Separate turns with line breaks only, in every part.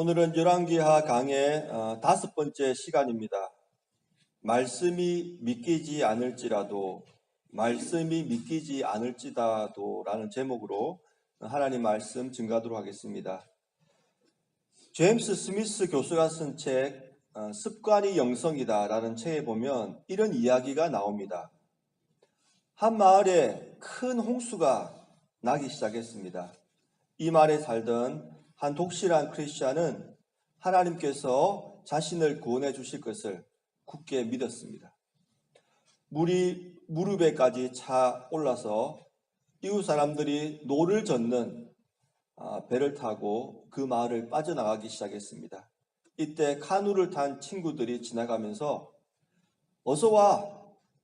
오늘은 열왕기하 강의 5번째 시간입니다. 말씀이 믿기지 않을지라도 라는 제목으로 하나님 말씀 증거하도록 하겠습니다. 제임스 스미스 교수가 쓴 책 습관이 영성이다 라는 책에 보면 이런 이야기가 나옵니다. 한 마을에 큰 홍수가 나기 시작했습니다. 이 마을에 살던 한 독실한 크리스찬은 하나님께서 자신을 구원해 주실 것을 굳게 믿었습니다. 물이 무릎에까지 차 올라서 이웃 사람들이 노를 젓는 배를 타고 그 마을을 빠져나가기 시작했습니다. 이때 카누를 탄 친구들이 지나가면서 어서 와,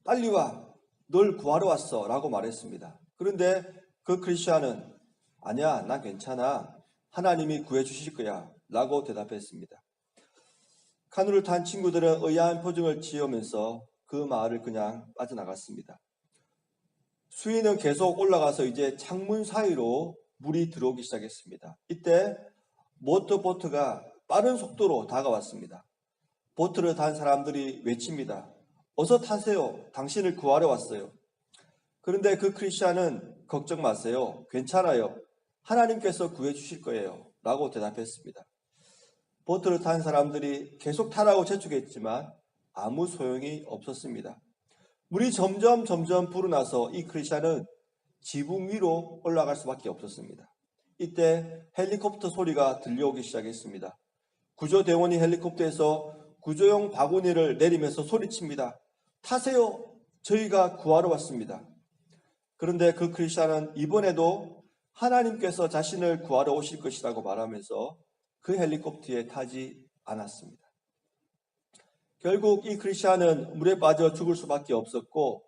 빨리 와, 널 구하러 왔어 라고 말했습니다. 그런데 그 크리스찬은 아니야, 난 괜찮아. 하나님이 구해주실 거야 라고 대답했습니다. 카누를 탄 친구들은 의아한 표정을 지으면서 그 마을을 그냥 빠져나갔습니다. 수위는 계속 올라가서 이제 창문 사이로 물이 들어오기 시작했습니다. 이때 모터보트가 빠른 속도로 다가왔습니다. 보트를 탄 사람들이 외칩니다. 어서 타세요. 당신을 구하러 왔어요. 그런데 그 크리스찬은 걱정 마세요. 괜찮아요. 하나님께서 구해주실 거예요 라고 대답했습니다. 보트를 탄 사람들이 계속 타라고 재촉했지만 아무 소용이 없었습니다. 물이 점점 불어나서 이 크리스찬은 지붕 위로 올라갈 수밖에 없었습니다. 이때 헬리콥터 소리가 들려오기 시작했습니다. 구조대원이 헬리콥터에서 구조용 바구니를 내리면서 소리칩니다. 타세요. 저희가 구하러 왔습니다. 그런데 그 크리스찬은 이번에도 하나님께서 자신을 구하러 오실 것이라고 말하면서 그 헬리콥터에 타지 않았습니다. 결국 이 크리스찬은 물에 빠져 죽을 수밖에 없었고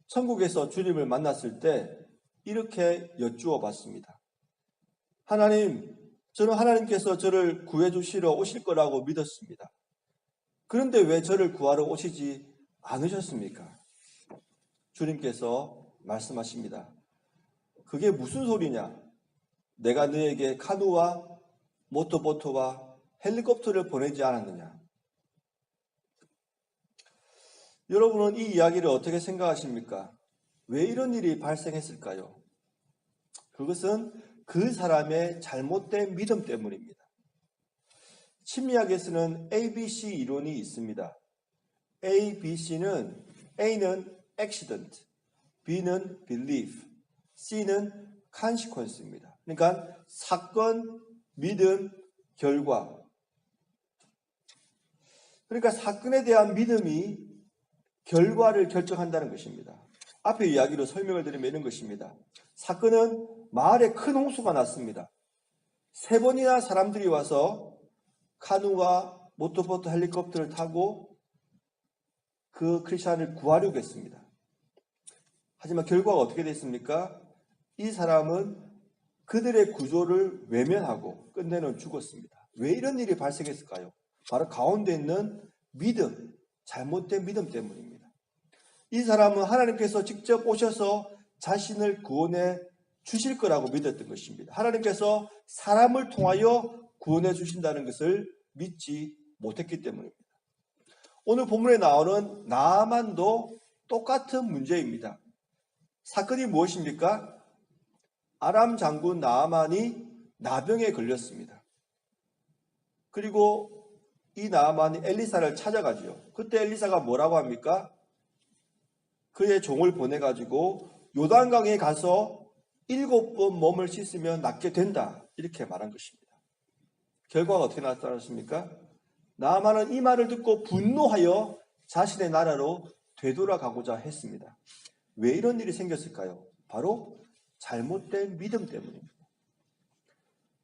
천국에서 주님을 만났을 때 이렇게 여쭈어 봤습니다. 하나님, 저는 하나님께서 저를 구해 주시러 오실 거라고 믿었습니다. 그런데 왜 저를 구하러 오시지 않으셨습니까? 주님께서 말씀하십니다. 그게 무슨 소리냐? 내가 너에게 카누와 모터보트와 헬리콥터를 보내지 않았느냐? 여러분은 이 이야기를 어떻게 생각하십니까? 왜 이런 일이 발생했을까요? 그것은 그 사람의 잘못된 믿음 때문입니다. 심리학에서는 ABC 이론이 있습니다. ABC는 A는 accident, B는 belief, C는 consequence입니다. 그러니까 사건, 믿음, 결과. 그러니까 사건에 대한 믿음이 결과를 결정한다는 것입니다. 앞에 이야기로 설명을 드리면 이런 것입니다. 사건은 마을에 큰 홍수가 났습니다. 3번이나 사람들이 와서 카누와 모터보트 헬리콥터를 타고 그 크리스찬을 구하려고 했습니다. 하지만 결과가 어떻게 됐습니까? 이 사람은 그들의 구조를 외면하고 끝내는 죽었습니다. 왜 이런 일이 발생했을까요? 바로 가운데 있는 믿음, 잘못된 믿음 때문입니다. 이 사람은 하나님께서 직접 오셔서 자신을 구원해 주실 거라고 믿었던 것입니다. 하나님께서 사람을 통하여 구원해 주신다는 것을 믿지 못했기 때문입니다. 오늘 본문에 나오는 나아만도 똑같은 문제입니다. 사건이 무엇입니까? 아람 장군 나아만이 나병에 걸렸습니다. 그리고 이 나아만이 엘리사를 찾아가죠. 그때 엘리사가 뭐라고 합니까? 그의 종을 보내가지고 요단강에 가서 7번 몸을 씻으면 낫게 된다. 이렇게 말한 것입니다. 결과가 어떻게 나타났습니까? 나아만은 이 말을 듣고 분노하여 자신의 나라로 되돌아가고자 했습니다. 왜 이런 일이 생겼을까요? 바로 잘못된 믿음 때문입니다.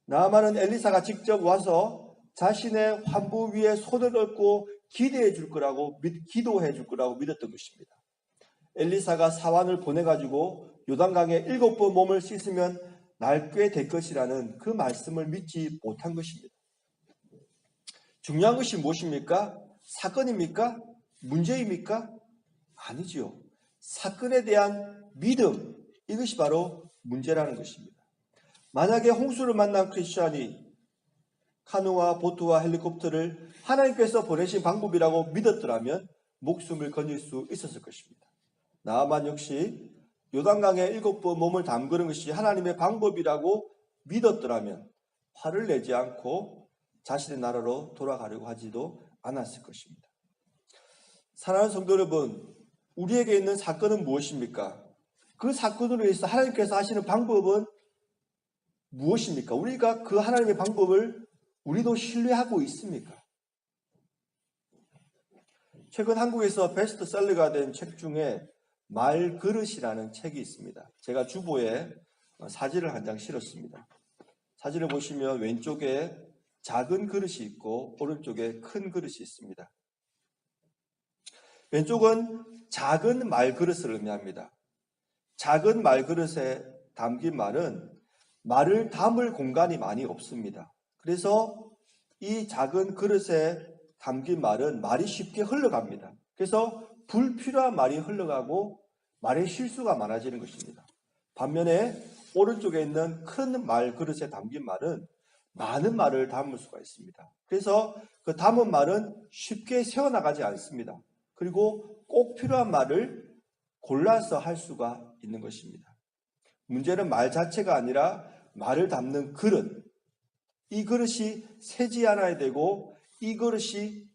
나아만은 엘리사가 직접 와서 자신의 환부 위에 손을 얹고 기도해 줄 거라고 믿었던 것입니다. 엘리사가 사환을 보내가지고 요단강에 7번 몸을 씻으면 낫게 될 것이라는 그 말씀을 믿지 못한 것입니다. 중요한 것이 무엇입니까? 사건입니까? 문제입니까? 아니지요. 사건에 대한 믿음, 이것이 바로 문제라는 것입니다. 만약에 홍수를 만난 크리스찬이 카누와 보트와 헬리콥터를 하나님께서 보내신 방법이라고 믿었더라면 목숨을 건질 수 있었을 것입니다. 나아만 역시 요단강에 7번 몸을 담그는 것이 하나님의 방법이라고 믿었더라면 화를 내지 않고 자신의 나라로 돌아가려고 하지도 않았을 것입니다. 사랑하는 성도 여러분, 우리에게 있는 사건은 무엇입니까? 그 사건으로 인해서 하나님께서 하시는 방법은 무엇입니까? 우리가 그 하나님의 방법을 우리도 신뢰하고 있습니까? 최근 한국에서 베스트셀러가 된 책 중에 말그릇이라는 책이 있습니다. 제가 주보에 사진을 한 장 실었습니다. 사진을 보시면 왼쪽에 작은 그릇이 있고 오른쪽에 큰 그릇이 있습니다. 왼쪽은 작은 말그릇을 의미합니다. 작은 말그릇에 담긴 말은 말을 담을 공간이 많이 없습니다. 그래서 이 작은 그릇에 담긴 말은 말이 쉽게 흘러갑니다. 그래서 불필요한 말이 흘러가고 말의 실수가 많아지는 것입니다. 반면에 오른쪽에 있는 큰 말 그릇에 담긴 말은 많은 말을 담을 수가 있습니다. 그래서 그 담은 말은 쉽게 새어나가지 않습니다. 그리고 꼭 필요한 말을 골라서 할 수가 있는 것입니다. 문제는 말 자체가 아니라 말을 담는 그릇. 이 그릇이 새지 않아야 되고 이 그릇이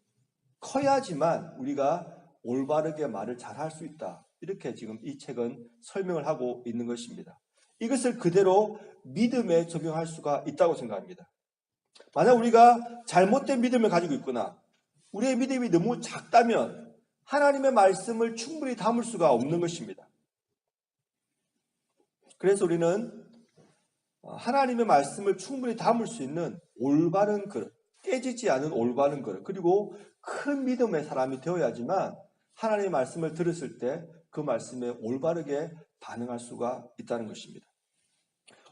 커야지만 우리가 올바르게 말을 잘 할 수 있다. 이렇게 지금 이 책은 설명을 하고 있는 것입니다. 이것을 그대로 믿음에 적용할 수가 있다고 생각합니다. 만약 우리가 잘못된 믿음을 가지고 있거나 우리의 믿음이 너무 작다면 하나님의 말씀을 충분히 담을 수가 없는 것입니다. 그래서 우리는 하나님의 말씀을 충분히 담을 수 있는 올바른 그릇, 깨지지 않은 올바른 그릇, 그리고 큰 믿음의 사람이 되어야지만 하나님의 말씀을 들었을 때 그 말씀에 올바르게 반응할 수가 있다는 것입니다.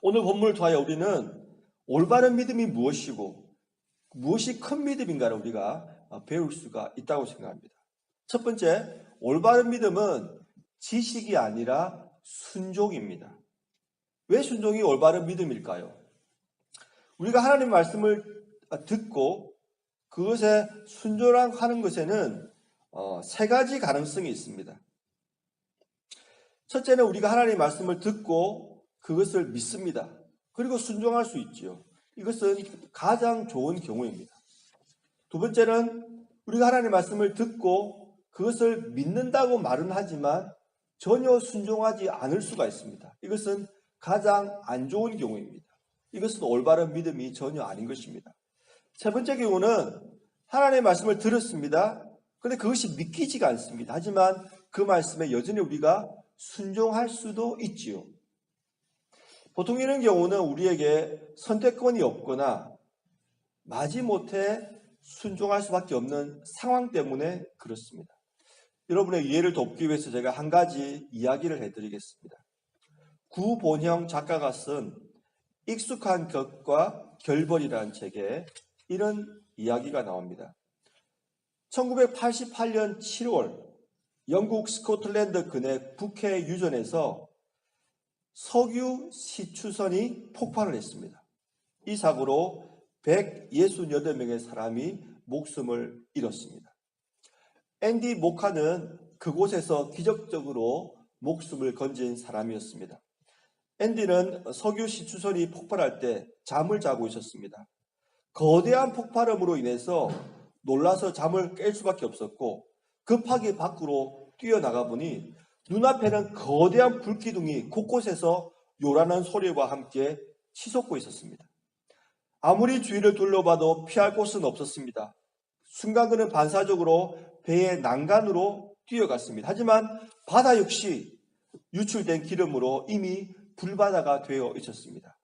오늘 본문을 통하여 우리는 올바른 믿음이 무엇이고 무엇이 큰 믿음인가를 우리가 배울 수가 있다고 생각합니다. 첫 번째, 올바른 믿음은 지식이 아니라 순종입니다. 왜 순종이 올바른 믿음일까요? 우리가 하나님 말씀을 듣고 그것에 순종하는 것에는 세 가지 가능성이 있습니다. 첫째는 우리가 하나님 말씀을 듣고 그것을 믿습니다. 그리고 순종할 수 있지요. 이것은 가장 좋은 경우입니다. 두 번째는 우리가 하나님 말씀을 듣고 그것을 믿는다고 말은 하지만 전혀 순종하지 않을 수가 있습니다. 이것은 가장 안 좋은 경우입니다. 이것은 올바른 믿음이 전혀 아닌 것입니다. 세 번째 경우는 하나님의 말씀을 들었습니다. 그런데 그것이 믿기지가 않습니다. 하지만 그 말씀에 여전히 우리가 순종할 수도 있지요. 보통 이런 경우는 우리에게 선택권이 없거나 마지못해 순종할 수밖에 없는 상황 때문에 그렇습니다. 여러분의 이해를 돕기 위해서 제가 한 가지 이야기를 해드리겠습니다. 구본형 작가가 쓴 익숙한 격과 결벌이라는 책에 이런 이야기가 나옵니다. 1988년 7월 영국 스코틀랜드 근해 북해 유전에서 석유 시추선이 폭발을 했습니다. 이 사고로 168명의 사람이 목숨을 잃었습니다. 앤디 모카는 그곳에서 기적적으로 목숨을 건진 사람이었습니다. 앤디는 석유 시추선이 폭발할 때 잠을 자고 있었습니다. 거대한 폭발음으로 인해서 놀라서 잠을 깰 수밖에 없었고 급하게 밖으로 뛰어나가 보니 눈앞에는 거대한 불기둥이 곳곳에서 요란한 소리와 함께 치솟고 있었습니다. 아무리 주위를 둘러봐도 피할 곳은 없었습니다. 순간 그는 반사적으로 배의 난간으로 뛰어갔습니다. 하지만 바다 역시 유출된 기름으로 이미 불바다가 되어 있었습니다.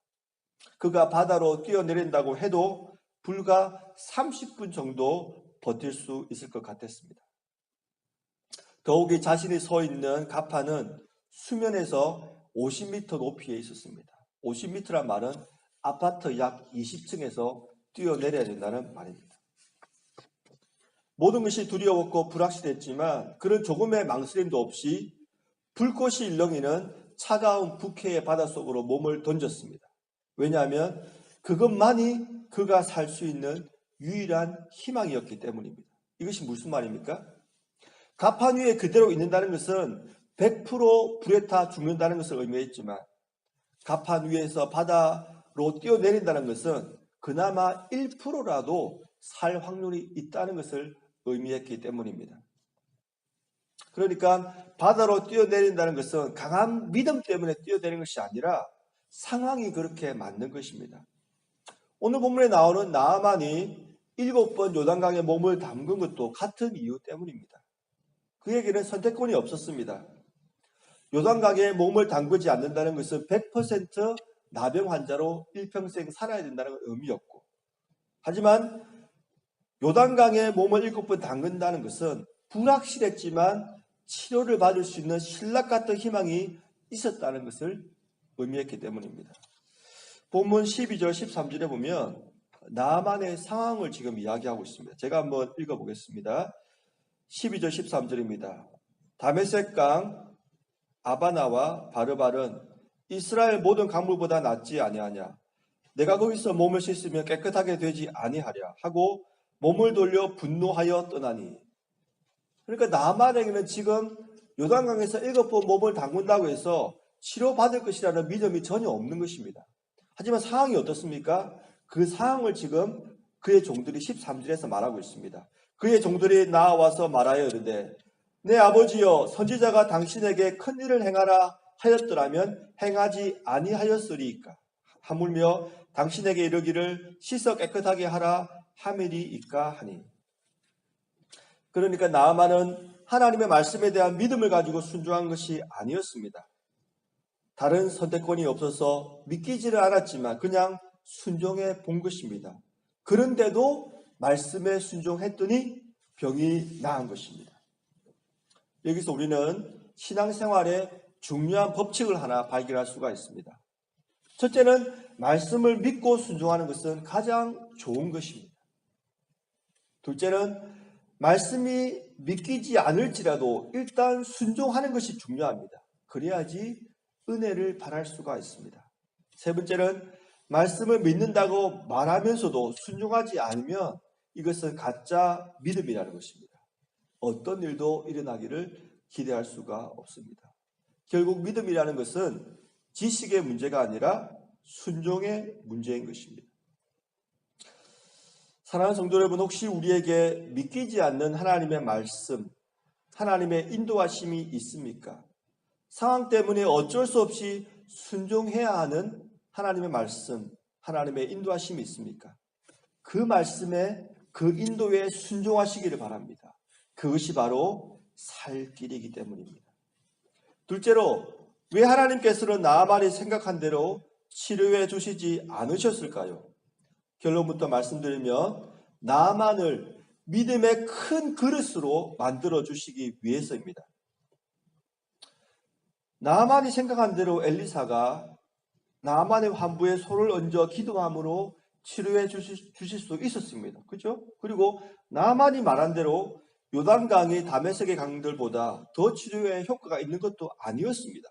그가 바다로 뛰어내린다고 해도 불과 30분 정도 버틸 수 있을 것 같았습니다. 더욱이 자신이 서 있는 갑판은 수면에서 50m 높이에 있었습니다. 50m란 말은 아파트 약 20층에서 뛰어내려야 된다는 말입니다. 모든 것이 두려웠고 불확실했지만 그는 조금의 망설임도 없이 불꽃이 일렁이는 차가운 북해의 바닷속으로 몸을 던졌습니다. 왜냐하면 그것만이 그가 살 수 있는 유일한 희망이었기 때문입니다. 이것이 무슨 말입니까? 갑판 위에 그대로 있는다는 것은 100% 불에 타 죽는다는 것을 의미했지만 갑판 위에서 바다로 뛰어내린다는 것은 그나마 1%라도 살 확률이 있다는 것을 의미했기 때문입니다. 그러니까 바다로 뛰어내린다는 것은 강한 믿음 때문에 뛰어내리는 것이 아니라 상황이 그렇게 맞는 것입니다. 오늘 본문에 나오는 나아만이 7번 요단강에 몸을 담근 것도 같은 이유 때문입니다. 그에게는 선택권이 없었습니다. 요단강에 몸을 담그지 않는다는 것은 100% 나병 환자로 일평생 살아야 된다는 의미였고, 하지만 요단강에 몸을 7번 담근다는 것은 불확실했지만 치료를 받을 수 있는 신락 같은 희망이 있었다는 것을 의미했기 때문입니다. 본문 12절 13절에 보면 나아만의 상황을 지금 이야기하고 있습니다. 제가 한번 읽어보겠습니다. 12절 13절입니다. 다메섹강 아바나와 바르발은 이스라엘 모든 강물보다 낫지 아니하냐. 내가 거기서 몸을 씻으면 깨끗하게 되지 아니하랴 하고 몸을 돌려 분노하여 떠나니. 그러니까 나아만에게는 지금 요단강에서 7번 몸을 담근다고 해서 치료받을 것이라는 믿음이 전혀 없는 것입니다. 하지만 상황이 어떻습니까? 그 상황을 지금 그의 종들이 13절에서 말하고 있습니다. 그의 종들이 나와서 말하여 이르되 내 아버지여 선지자가 당신에게 큰 일을 행하라 하였더라면 행하지 아니하였으리이까. 하물며 당신에게 이르기를 씻어 깨끗하게 하라 하밀이이까 하니. 그러니까 나아만은 하나님의 말씀에 대한 믿음을 가지고 순종한 것이 아니었습니다. 다른 선택권이 없어서 믿기지를 않았지만 그냥 순종해 본 것입니다. 그런데도 말씀에 순종했더니 병이 나은 것입니다. 여기서 우리는 신앙생활의 중요한 법칙을 하나 발견할 수가 있습니다. 첫째는 말씀을 믿고 순종하는 것은 가장 좋은 것입니다. 둘째는 말씀이 믿기지 않을지라도 일단 순종하는 것이 중요합니다. 그래야지 은혜를 바랄 수가 있습니다. 세 번째는 말씀을 믿는다고 말하면서도 순종하지 않으면 이것은 가짜 믿음이라는 것입니다. 어떤 일도 일어나기를 기대할 수가 없습니다. 결국 믿음이라는 것은 지식의 문제가 아니라 순종의 문제인 것입니다. 사랑하는 성도 여러분, 혹시 우리에게 믿기지 않는 하나님의 말씀, 하나님의 인도하심이 있습니까? 상황 때문에 어쩔 수 없이 순종해야 하는 하나님의 말씀, 하나님의 인도하심이 있습니까? 그 말씀에, 그 인도에 순종하시기를 바랍니다. 그것이 바로 살 길이기 때문입니다. 둘째로, 왜 하나님께서는 나아만이 생각한 대로 치료해 주시지 않으셨을까요? 결론부터 말씀드리면 나아만을 믿음의 큰 그릇으로 만들어 주시기 위해서입니다. 나아만이 생각한 대로 엘리사가 나아만의 환부에 손을 얹어 기도함으로 치료해 주실 수 있었습니다. 그렇죠? 그리고 나아만이 말한 대로 요단강이 다메섹의 강들보다 더 치료에 효과가 있는 것도 아니었습니다.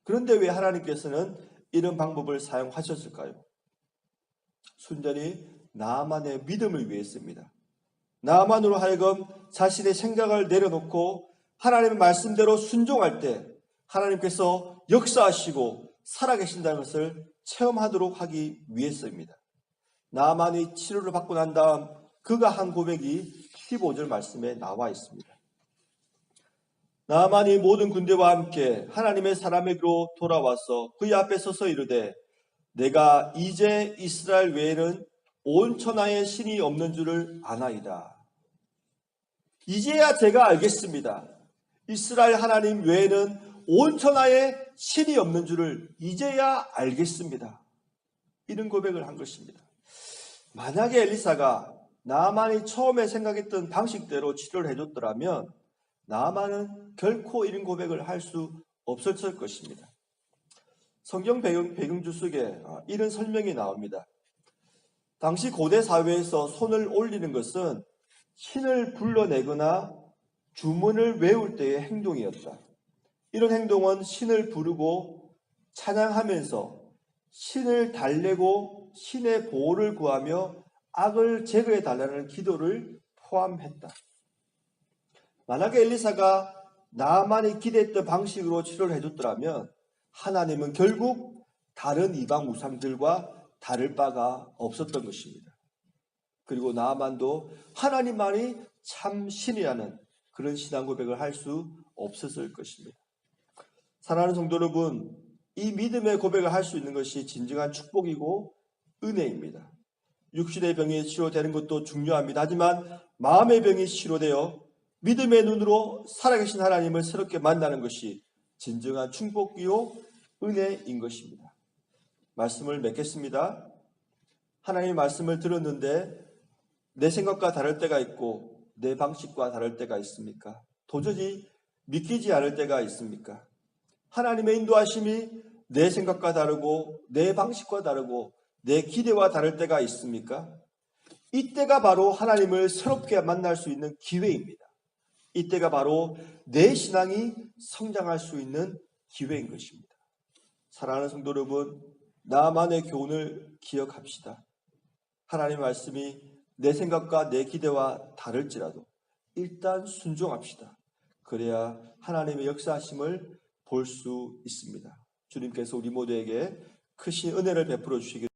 그런데 왜 하나님께서는 이런 방법을 사용하셨을까요? 순전히 나아만의 믿음을 위해서입니다. 나아만으로 하여금 자신의 생각을 내려놓고 하나님의 말씀대로 순종할 때 하나님께서 역사하시고 살아계신다는 것을 체험하도록 하기 위해서입니다. 나아만이 치료를 받고 난 다음 그가 한 고백이 15절 말씀에 나와 있습니다. 나아만이 모든 군대와 함께 하나님의 사람에게로 돌아와서 그의 앞에 서서 이르되 내가 이제 이스라엘 외에는 온 천하에 신이 없는 줄을 아나이다. 이제야 제가 알겠습니다. 이스라엘 하나님 외에는 온 천하에 신이 없는 줄을 이제야 알겠습니다. 이런 고백을 한 것입니다. 만약에 엘리사가 나아만이 처음에 생각했던 방식대로 치료를 해줬더라면 나아만은 결코 이런 고백을 할 수 없었을 것입니다. 성경 배경주 속에 이런 설명이 나옵니다. 당시 고대 사회에서 손을 올리는 것은 신을 불러내거나 주문을 외울 때의 행동이었다. 이런 행동은 신을 부르고 찬양하면서 신을 달래고 신의 보호를 구하며 악을 제거해 달라는 기도를 포함했다. 만약에 엘리사가 나만이 기대했던 방식으로 치료를 해줬더라면 하나님은 결국 다른 이방 우상들과 다를 바가 없었던 것입니다. 그리고 나만도 하나님만이 참 신이라는 그런 신앙 고백을 할 수 없었을 것입니다. 사랑하는 성도 여러분, 이 믿음의 고백을 할 수 있는 것이 진정한 축복이고 은혜입니다. 육신의 병이 치료되는 것도 중요합니다. 하지만 마음의 병이 치료되어 믿음의 눈으로 살아계신 하나님을 새롭게 만나는 것이 진정한 축복이요 은혜인 것입니다. 말씀을 맺겠습니다. 하나님의 말씀을 들었는데 내 생각과 다를 때가 있고 내 방식과 다를 때가 있습니까? 도저히 믿기지 않을 때가 있습니까? 하나님의 인도하심이 내 생각과 다르고 내 방식과 다르고 내 기대와 다를 때가 있습니까? 이때가 바로 하나님을 새롭게 만날 수 있는 기회입니다. 이때가 바로 내 신앙이 성장할 수 있는 기회인 것입니다. 사랑하는 성도 여러분, 나만의 교훈을 기억합시다. 하나님의 말씀이 내 생각과 내 기대와 다를지라도 일단 순종합시다. 그래야 하나님의 역사하심을 볼 수 있습니다. 주님께서 우리 모두에게 크신 은혜를 베풀어 주시기를